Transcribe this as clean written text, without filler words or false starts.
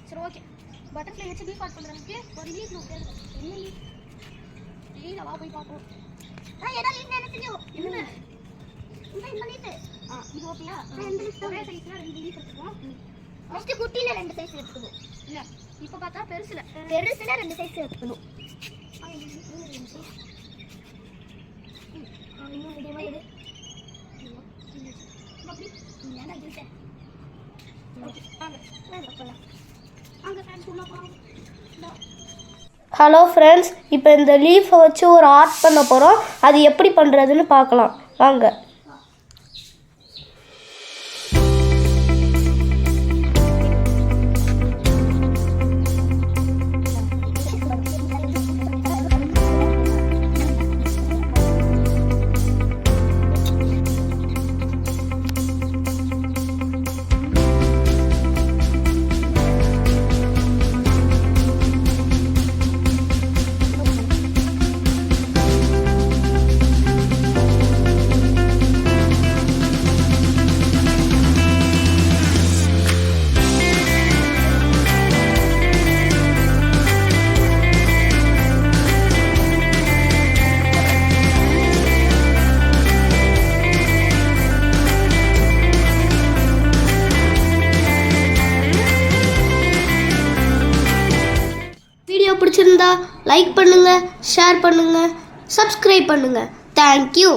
சரி okay. Butterfly வச்சு beef add பண்ணுறதுக்கு ஒரு லீஃப் நோட் தேவை. என்ன லீஃப்? லீஃப் வா போய் பார்ப்போம். ஏதோ லீஃப் என்ன தெரியும்? என்ன இந்த லீஃப்? இது ஓகேயா? இந்த லீஃப் ஒரே சைஸ்ல 2 லீஃப் எடுத்துக்குவோம். ஃபர்ஸ்ட் குட்டில 2 சைஸ் எடுத்துக்கணும். இல்ல இப்போ பார்த்தா பெருசுல 2 சைஸ் எடுத்துக்கணும். ஹலோ ஃப்ரெண்ட்ஸ், இப்போ இந்த லீஃபை வச்சு ஒரு ஆர்ட் பண்ண போகிறோம். அது எப்படி பண்ணுறதுன்னு பார்க்கலாம் வாங்க. பிடிச்சிருந்தா லைக் பண்ணுங்க, ஷேர் பண்ணுங்க, சப்ஸ்கிரைப் பண்ணுங்க. தேங்க்யூ.